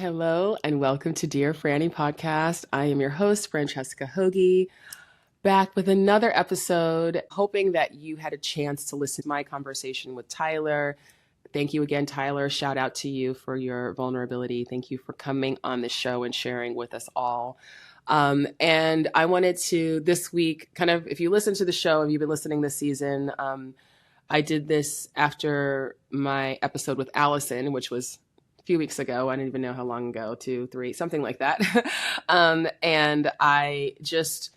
Hello and welcome to Dear Franny podcast. I am your host, Francesca Hogi, back with another episode, hoping that you had a chance to listen to my conversation with Tyler. Thank you again, Tyler. Shout out to you for your vulnerability. Thank you for coming on the show and sharing with us all. And I wanted to this week, if you listen to the show, if you've been listening this season, I did this after my episode with Allison, which was a few weeks ago. I don't even know how long ago, 2, 3, something like that. And I just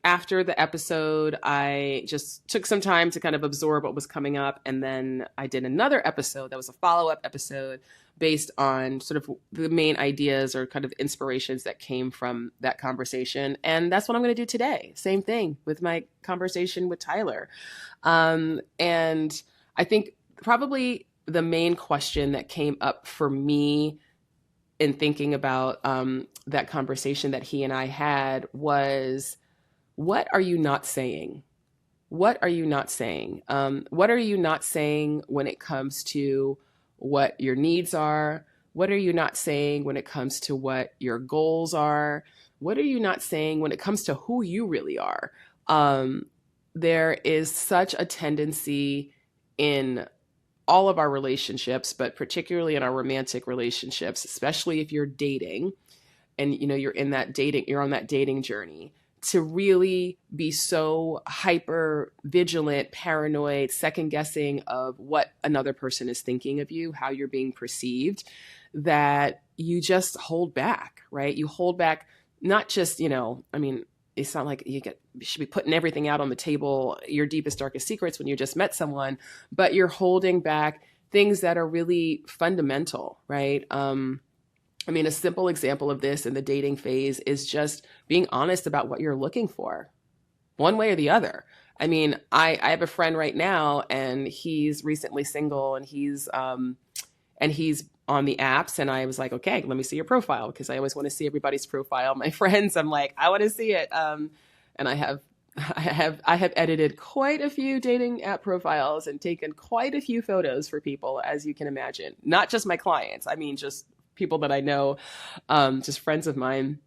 after the episode, I just took some time to kind of absorb what was coming up. And then I did another episode that was a follow-up episode based on sort of the main ideas or kind of inspirations that came from that conversation. And that's what I'm going to do today. Same thing with my conversation with Tyler. And I think probably the main question that came up for me in thinking about that conversation that he and I had was, what are you not saying? What are you not saying? What are you not saying when it comes to what your needs are? What are you not saying when it comes to what your goals are? What are you not saying when it comes to who you really are? There is such a tendency in all of our relationships, but particularly in our romantic relationships, especially if you're dating and you're on that dating journey, to really be so hyper vigilant, paranoid, second guessing of what another person is thinking of you, how you're being perceived, that you just hold back, right? You hold back, not just, it's not like you should be putting everything out on the table, your deepest, darkest secrets when you just met someone, but you're holding back things that are really fundamental, right? A simple example of this in the dating phase is just being honest about what you're looking for, one way or the other. I have a friend right now, and he's recently single, and he's on the apps, and I was like, okay, let me see your profile, because I always want to see everybody's profile. My friends, I'm like, I want to see it. And I have edited quite a few dating app profiles and taken quite a few photos for people, as you can imagine. Not just my clients. Just people that I know, just friends of mine.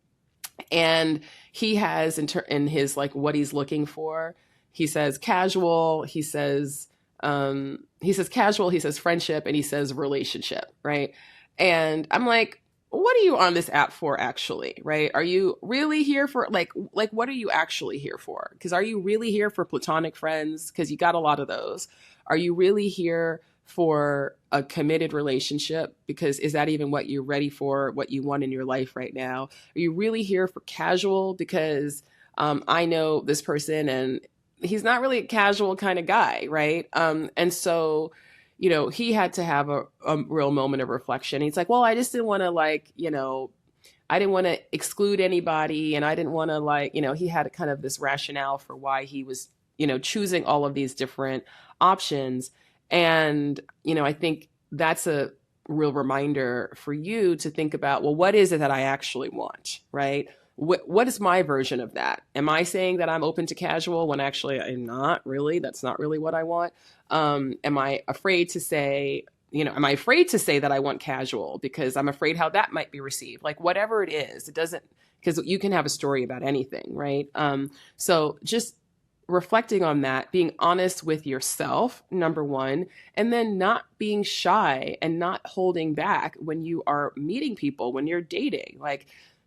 And he has in his what he's looking for, he says casual, he says casual, he says friendship, and he says relationship, right? And I'm like, what are you on this app for actually, right? Are you really here for what are you actually here for? Because are you really here for platonic friends? Because you got a lot of those. Are you really here for a committed relationship? Because is that even what you're ready for, what you want in your life right now? Are you really here for casual? Because I know this person and he's not really a casual kind of guy, right? And so, he had to have a real moment of reflection. He's like, well, I just didn't want to I didn't want to exclude anybody. And I didn't want to he had kind of this rationale for why he was, choosing all of these different options. And, I think that's a real reminder for you to think about, well, what is it that I actually want, right? What is my version of that? Am I saying that I'm open to casual when actually I'm not really? That's not really what I want. Am I afraid to say, that I want casual because I'm afraid how that might be received? Whatever it is, it doesn't, because you can have a story about anything, right? So just reflecting on that, being honest with yourself, number one, and then not being shy and not holding back when you are meeting people, when you're dating.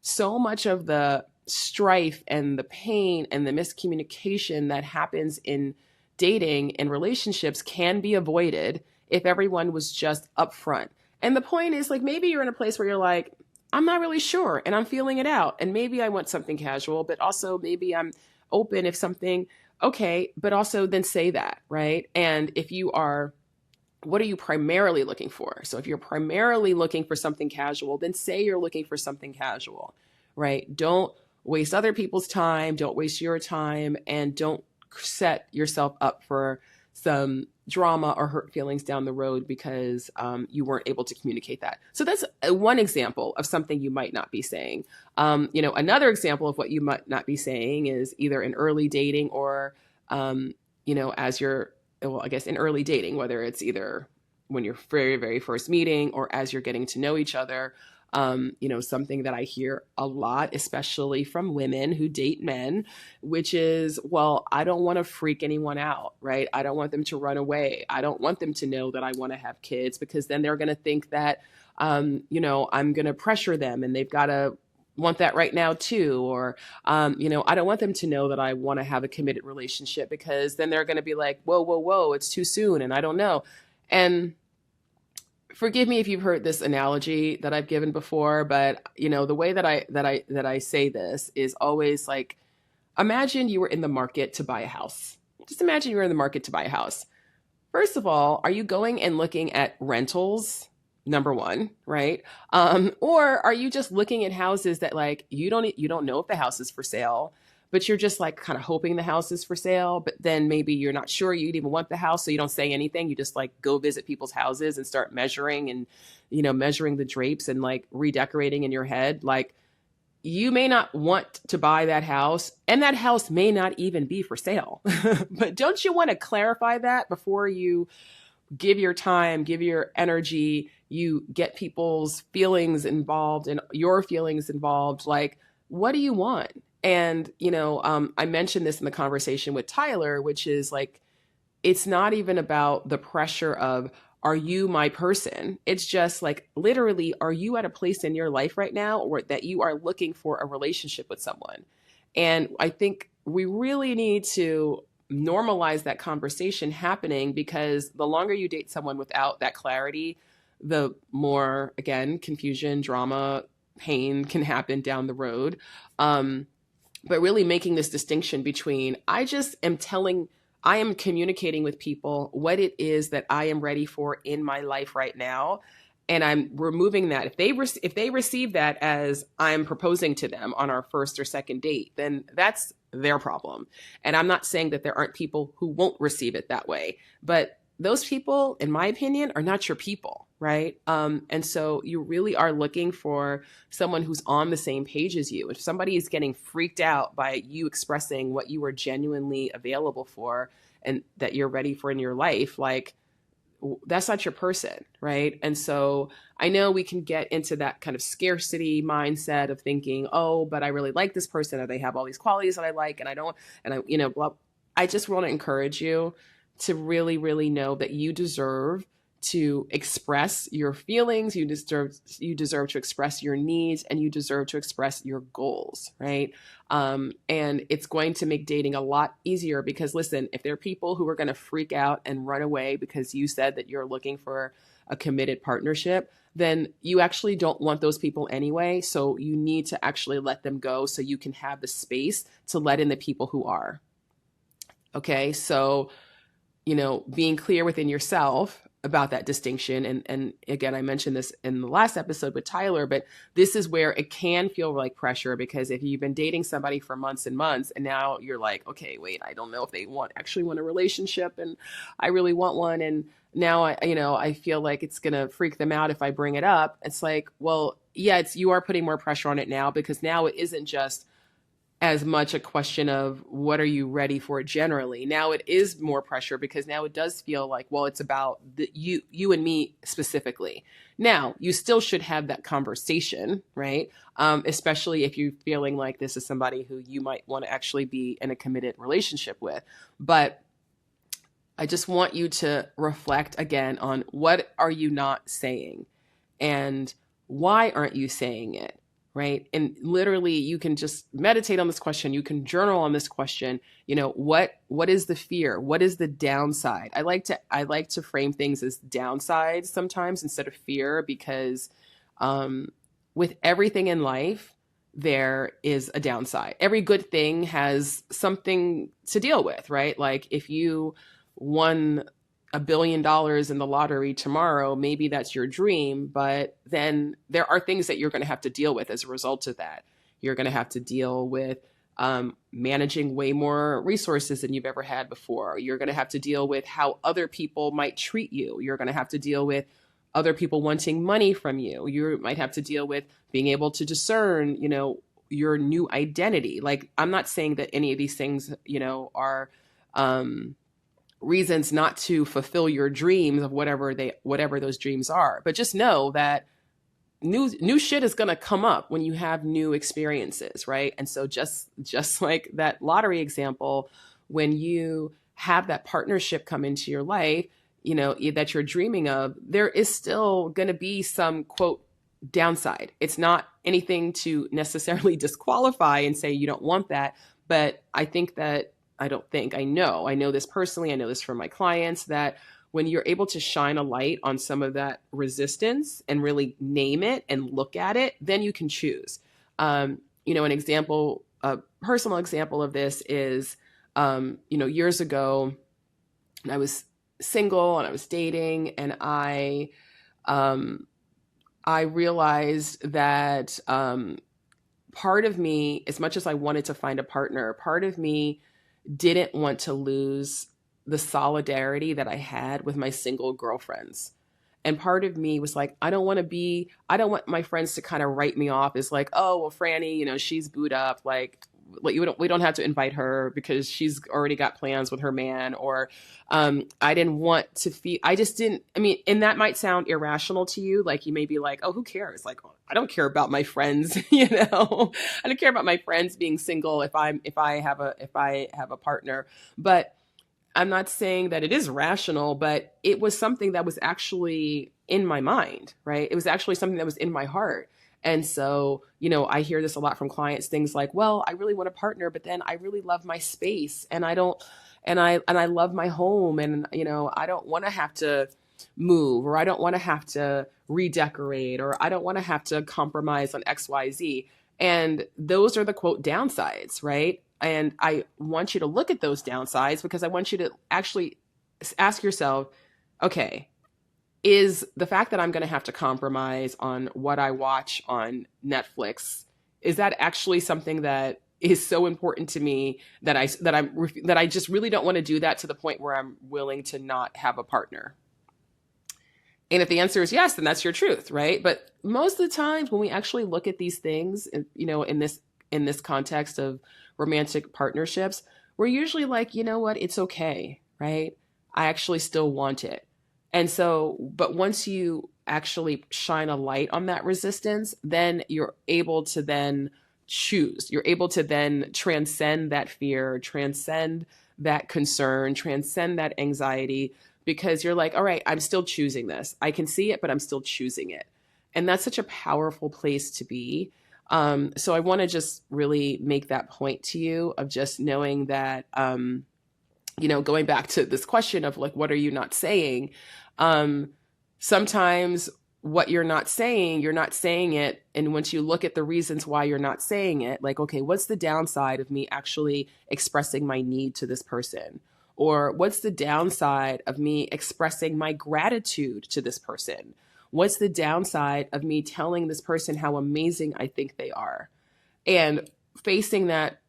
So much of the strife and the pain and the miscommunication that happens in dating and relationships can be avoided if everyone was just upfront. And the point is, maybe you're in a place where you're like, I'm not really sure and I'm feeling it out. And maybe I want something casual, but also maybe I'm open if something, okay, but also then say that, right? And if you are, what are you primarily looking for? So if you're primarily looking for something casual, then say you're looking for something casual, right? Don't waste other people's time. Don't waste your time, and don't set yourself up for some drama or hurt feelings down the road because you weren't able to communicate that. So that's one example of something you might not be saying. Another example of what you might not be saying is either in early dating or, as you're, well, I guess in early dating, whether it's either when you're very, very first meeting or as you're getting to know each other, Something that I hear a lot, especially from women who date men, which is, well, I don't want to freak anyone out, right? I don't want them to run away. I don't want them to know that I want to have kids, because then they're going to think that, I'm going to pressure them and they've got to want that right now too. Or, I don't want them to know that I want to have a committed relationship, because then they're going to be like, whoa, whoa, whoa, it's too soon. And I don't know. And forgive me if you've heard this analogy that I've given before, but the way that I say this is always like, imagine you were in the market to buy a house. Just imagine you were in the market to buy a house. First of all, are you going and looking at rentals? Number one, right? Or are you just looking at houses that, like, you don't know if the house is for sale, but you're just like kind of hoping the house is for sale, but then maybe you're not sure you'd even want the house, so you don't say anything. You just like go visit people's houses and start measuring and measuring the drapes and like redecorating in your head. Like, you may not want to buy that house, and that house may not even be for sale. But don't you want to clarify that before you give your time, give your energy, you get people's feelings involved and your feelings involved? Like, what do you want? And, I mentioned this in the conversation with Tyler, which is like, it's not even about the pressure of, are you my person? It's just like, literally, are you at a place in your life right now or that you are looking for a relationship with someone? And I think we really need to normalize that conversation happening, because the longer you date someone without that clarity, the more, again, confusion, drama, pain can happen down the road. But really making this distinction between, I am communicating with people what it is that I am ready for in my life right now. And I'm removing that. If they receive that as I'm proposing to them on our first or second date, then that's their problem. And I'm not saying that there aren't people who won't receive it that way, but those people, in my opinion, are not your people, right? And so you really are looking for someone who's on the same page as you. If somebody is getting freaked out by you expressing what you are genuinely available for and that you're ready for in your life, like, that's not your person, right? And so I know we can get into that kind of scarcity mindset of thinking, oh, but I really like this person, or they have all these qualities that I like, and I don't, and blah. I just want to encourage you to really, really know that you deserve to express your feelings, you deserve to express your needs, and you deserve to express your goals, right? And it's going to make dating a lot easier, because listen, if there are people who are going to freak out and run away because you said that you're looking for a committed partnership, then you actually don't want those people anyway. So you need to actually let them go so you can have the space to let in the people who are. Okay, so being clear within yourself about that distinction. And again, I mentioned this in the last episode with Tyler, but this is where it can feel like pressure, because if you've been dating somebody for months and months, and now you're like, okay, wait, I don't know if they actually want a relationship, and I really want one. And now I feel like it's going to freak them out if I bring it up. It's like, well, yeah, you are putting more pressure on it now, because now it isn't just as much a question of what are you ready for generally. Now it is more pressure, because now it does feel like, well, it's about you and me specifically. Now you still should have that conversation, right? Especially if you're feeling like this is somebody who you might want to actually be in a committed relationship with. But I just want you to reflect again on, what are you not saying, and why aren't you saying it? Right. And literally, you can just meditate on this question. You can journal on this question. What is the fear? What is the downside? I like to frame things as downsides sometimes instead of fear, because with everything in life, there is a downside. Every good thing has something to deal with, right? Like, if you won $1 billion in the lottery tomorrow, maybe that's your dream, but then there are things that you're going to have to deal with as a result of that. You're going to have to deal with managing way more resources than you've ever had before. You're going to have to deal with how other people might treat you. You're going to have to deal with other people wanting money from you. You might have to deal with being able to discern, your new identity. Like, I'm not saying that any of these things, are reasons not to fulfill your dreams of whatever those dreams are. But just know that new shit is going to come up when you have new experiences, right? And so just like that lottery example, when you have that partnership come into your life, that you're dreaming of, there is still going to be some quote downside. It's not anything to necessarily disqualify and say you don't want that, but I know this personally, I know this from my clients, that when you're able to shine a light on some of that resistance and really name it and look at it, then you can choose. An example, a personal example of this is, years ago, I was single and I was dating, and I realized that part of me, as much as I wanted to find a partner, part of me didn't want to lose the solidarity that I had with my single girlfriends. And part of me was like, I don't want my friends to kind of write me off as like, oh, well, Franny, she's booed up. Like we don't have to invite her because she's already got plans with her man. Or I didn't want to feel, I just didn't, I mean, and that might sound irrational to you. Like you may be like, oh, who cares? Like, I don't care about my friends, I don't care about my friends being single if I have a partner. But I'm not saying that it is rational, but it was something that was actually in my mind, right? It was actually something that was in my heart. And so, I hear this a lot from clients, things like, well, I really want a partner, but then I really love my space and I love my home, and, I don't want to have to move, or I don't want to have to redecorate, or I don't want to have to compromise on XYZ. And those are the quote downsides, right? And I want you to look at those downsides because I want you to actually ask yourself, okay, is the fact that I'm going to have to compromise on what I watch on Netflix, is that actually something that is so important to me that I just really don't want to do that to the point where I'm willing to not have a partner? And if the answer is yes, then that's your truth, right? But most of the times when we actually look at these things, in this context of romantic partnerships, we're usually like, you know what, it's okay, right? I actually still want it. And so, but once you actually shine a light on that resistance, then you're able to then choose. You're able to then transcend that fear, transcend that concern, transcend that anxiety, because you're like, all right, I'm still choosing this. I can see it, but I'm still choosing it. And that's such a powerful place to be. So I want to just really make that point to you of just knowing that, going back to this question of like, what are you not saying? Sometimes what you're not saying it. And once you look at the reasons why you're not saying it, like, okay, what's the downside of me actually expressing my need to this person? Or what's the downside of me expressing my gratitude to this person? What's the downside of me telling this person how amazing I think they are? And facing that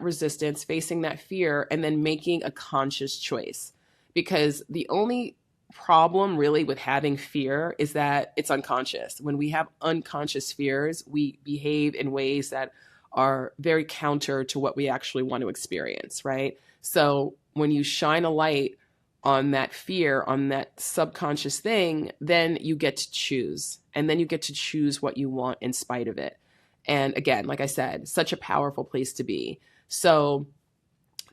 resistance, facing that fear, and then making a conscious choice. Because the only problem really with having fear is that it's unconscious. When we have unconscious fears, we behave in ways that are very counter to what we actually want to experience, right? So when you shine a light on that fear, on that subconscious thing, then you get to choose. And then you get to choose what you want in spite of it. And again, like I said, such a powerful place to be. So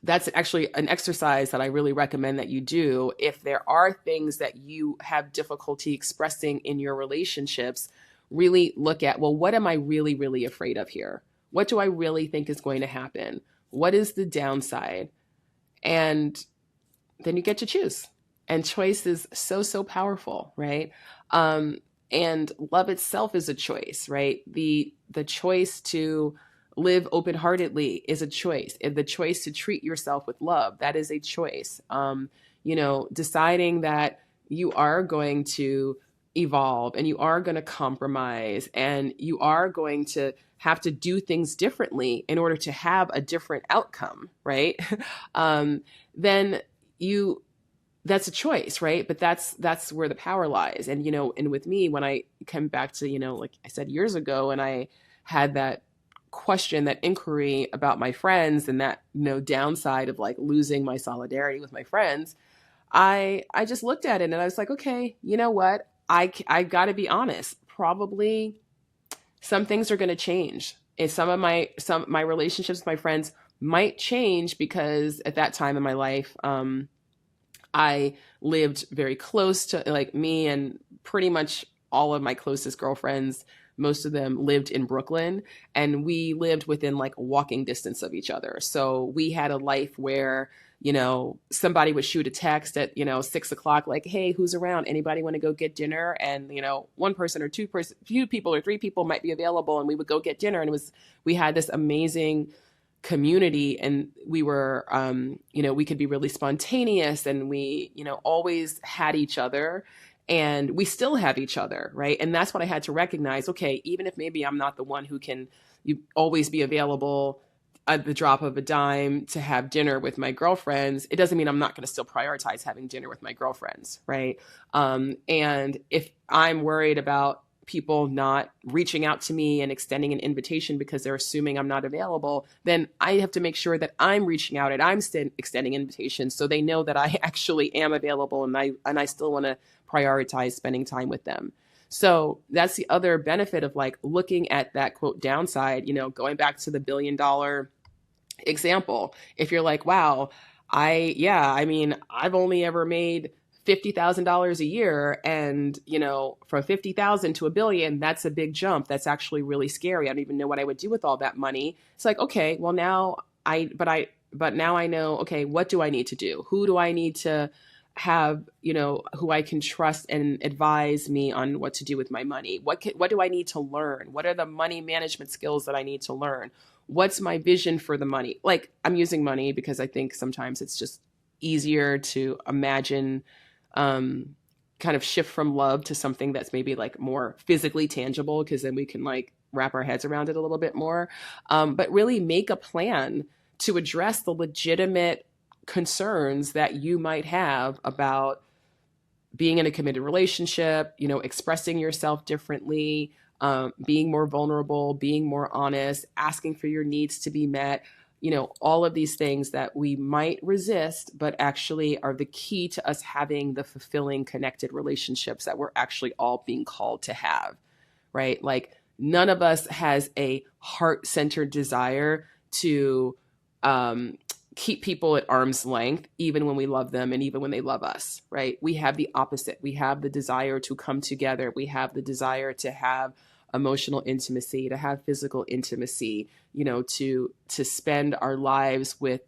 that's actually an exercise that I really recommend that you do. If there are things that you have difficulty expressing in your relationships, really look at, well, what am I really, really afraid of here? What do I really think is going to happen? What is the downside? And then you get to choose. And choice is so, so powerful, right? And love itself is a choice, right? The choice to live open-heartedly is a choice. And the choice to treat yourself with love, that is a choice. Deciding that you are going to evolve and you are going to compromise and you are going to have to do things differently in order to have a different outcome, right? Then that's a choice, right? But that's where the power lies. And, and with me, when I come back to, like I said, years ago, and I had that question, that inquiry about my friends and that, downside of like losing my solidarity with my friends, I just looked at it and I was like, okay, you know what? I got to be honest. probably some things are going to change. And some of my relationships with my friends might change because at that time in my life, I lived very close to, like, me and pretty much all of my closest girlfriends. Most of them lived in Brooklyn, and we lived within like walking distance of each other. So we had a life where, somebody would shoot a text at, 6 o'clock, like, hey, who's around? Anybody want to go get dinner? And, one person or few people or three people might be available, and we would go get dinner. And we had this amazing community, and we were, we could be really spontaneous, and we, always had each other, and we still have each other. Right. And that's what I had to recognize. Okay, even if maybe I'm not the one who can always be available at the drop of a dime to have dinner with my girlfriends, it doesn't mean I'm not going to still prioritize having dinner with my girlfriends. Right. And if I'm worried about people not reaching out to me and extending an invitation because they're assuming I'm not available, then I have to make sure that I'm reaching out and I'm extending invitations so they know that I actually am available, and I still want to prioritize spending time with them. So that's the other benefit of like looking at that quote downside, going back to the $1 billion example. If you're like, wow, I've only ever made $50,000 a year, and from 50,000 to $1 billion, that's a big jump. That's actually really scary. I don't even know what I would do with all that money. It's like, okay, well now now I know, okay, what do I need to do? Who do I need to have, who I can trust and advise me on what to do with my money? What do I need to learn? What are the money management skills that I need to learn? What's my vision for the money? Like, I'm using money because I think sometimes it's just easier to imagine, kind of shift from love to something that's maybe like more physically tangible, because then we can like wrap our heads around it a little bit more. But really make a plan to address the legitimate concerns that you might have about being in a committed relationship, expressing yourself differently, being more vulnerable, being more honest, asking for your needs to be met, all of these things that we might resist, but actually are the key to us having the fulfilling, connected relationships that we're actually all being called to have, right? Like, none of us has a heart-centered desire to keep people at arm's length, even when we love them and even when they love us, right? We have the opposite. We have the desire to come together. We have the desire to have emotional intimacy, to have physical intimacy, to spend our lives with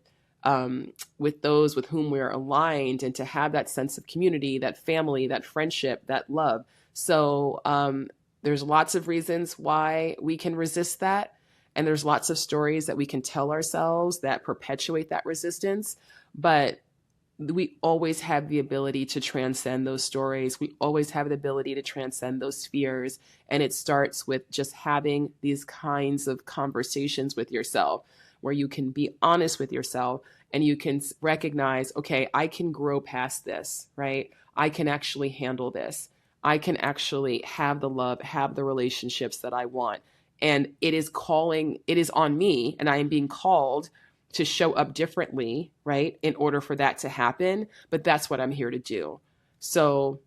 those with whom we're aligned, and to have that sense of community, that family, that friendship, that love. So there's lots of reasons why we can resist that. And there's lots of stories that we can tell ourselves that perpetuate that resistance. But we always have the ability to transcend those stories. We always have the ability to transcend those fears. And it starts with just having these kinds of conversations with yourself, where you can be honest with yourself and you can recognize, okay, I can grow past this, right? I can actually handle this. I can actually have the love, have the relationships that I want. And it is on me, and I am being called to show up differently, right, in order for that to happen. But that's what I'm here to do. So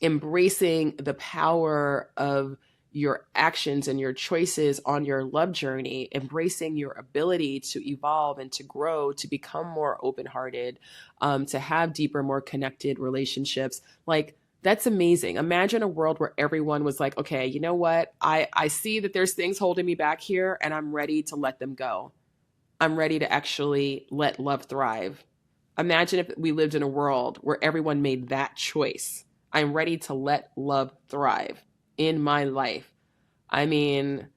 embracing the power of your actions and your choices on your love journey, embracing your ability to evolve and to grow, to become more open-hearted, to have deeper, more connected relationships. Like, that's amazing. Imagine a world where everyone was like, okay, you know what? I see that there's things holding me back here, and I'm ready to let them go. I'm ready to actually let love thrive. Imagine if we lived in a world where everyone made that choice. I'm ready to let love thrive in my life. I mean,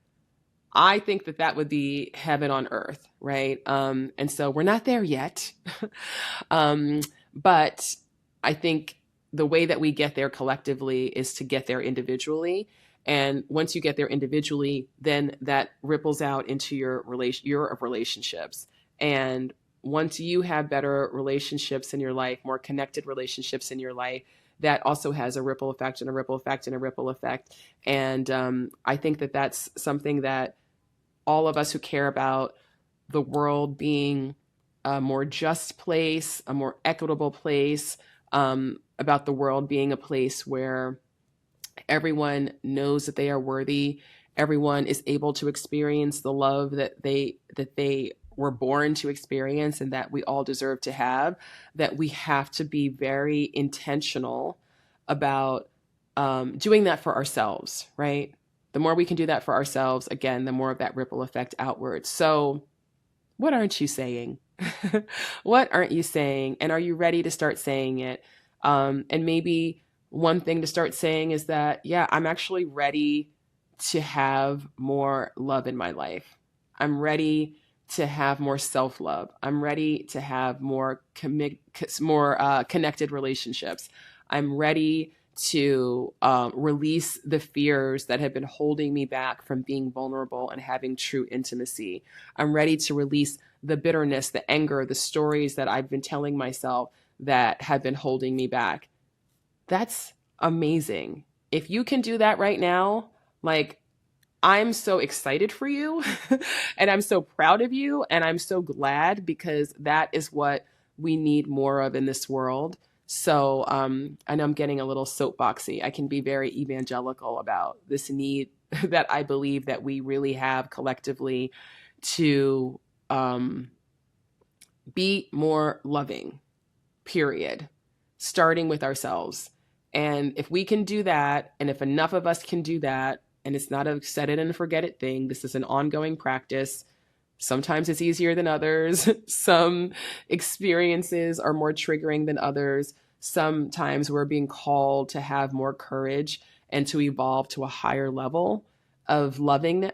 I think that would be heaven on earth, right? And so we're not there yet. But I think the way that we get there collectively is to get there individually. And once you get there individually, then that ripples out into your relationships. And once you have better relationships in your life, more connected relationships in your life, that also has a ripple effect and a ripple effect and a ripple effect. And I think that that's something that all of us who care about the world being a more just place, a more equitable place, about the world being a place where Everyone knows that they are worthy. Everyone is able to experience the love that they were born to experience and that we all deserve to have. That we have to be very intentional about doing that for ourselves, right? The more we can do that for ourselves, again, the more of that ripple effect outwards. So, what aren't you saying? What aren't you saying? And are you ready to start saying it? And maybe one thing to start saying is that, yeah, I'm actually ready to have more love in my life. I'm ready to have more self-love. I'm ready to have more connected relationships. I'm ready to release the fears that have been holding me back from being vulnerable and having true intimacy. I'm ready to release the bitterness, the anger, the stories that I've been telling myself that have been holding me back. That's amazing. If you can do that right now, like, I'm so excited for you and I'm so proud of you. And I'm so glad, because that is what we need more of in this world. So I know I'm getting a little soapboxy. I can be very evangelical about this need that I believe that we really have collectively to be more loving, period, starting with ourselves. And if we can do that, and if enough of us can do that, and it's not a set it and forget it thing, this is an ongoing practice. Sometimes it's easier than others. Some experiences are more triggering than others. Sometimes we're being called to have more courage and to evolve to a higher level of loving.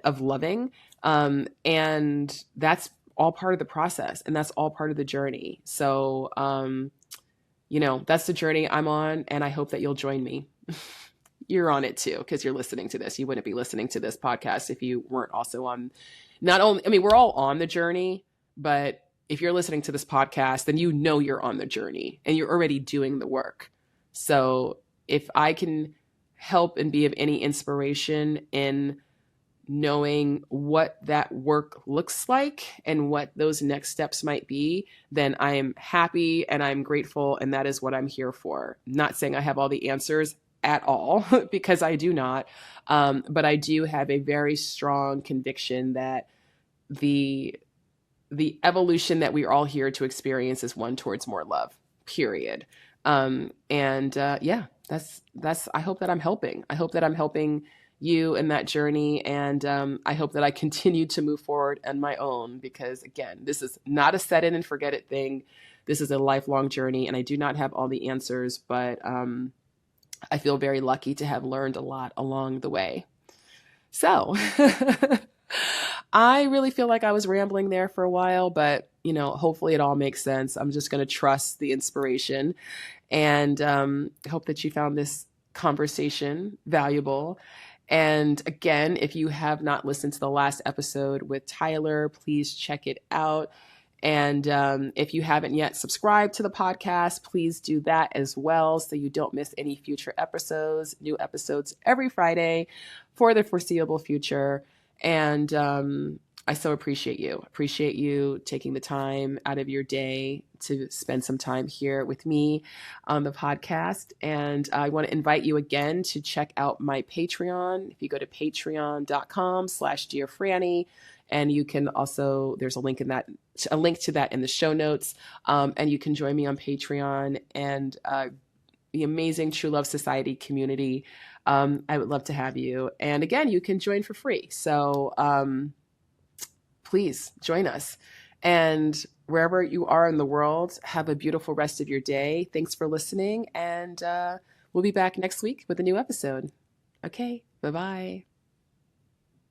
And that's all part of the process, and that's all part of the journey. So, that's the journey I'm on, and I hope that you'll join me. You're on it too, because you're listening to this. You wouldn't be listening to this podcast if you weren't also on, not only, I mean, we're all on the journey, but if you're listening to this podcast, then you're on the journey and you're already doing the work. So if I can help and be of any inspiration in knowing what that work looks like and what those next steps might be, then I am happy and I'm grateful. And that is what I'm here for. Not saying I have all the answers at all, because I do not. But I do have a very strong conviction that the evolution that we are all here to experience is one towards more love, period. That's I hope that I'm helping. I hope that I'm helping you in that journey. And I hope that I continue to move forward on my own, because again, this is not a set it and forget it thing. This is a lifelong journey, and I do not have all the answers, but I feel very lucky to have learned a lot along the way. So I really feel like I was rambling there for a while, but hopefully it all makes sense. I'm just going to trust the inspiration, and hope that you found this conversation valuable. And again, if you have not listened to the last episode with Tyler, please check it out. And if you haven't yet subscribed to the podcast, please do that as well, so you don't miss any future episodes. New episodes every Friday for the foreseeable future. And I so appreciate you taking the time out of your day to spend some time here with me on the podcast. And I want to invite you again to check out my Patreon. If you go to patreon.com/Dear Franny, and you can also, there's a link to that in the show notes. And you can join me on Patreon and the amazing True Love Society community. I would love to have you. And again, you can join for free. So please join us. And wherever you are in the world, have a beautiful rest of your day. Thanks for listening. And we'll be back next week with a new episode. Okay, bye-bye.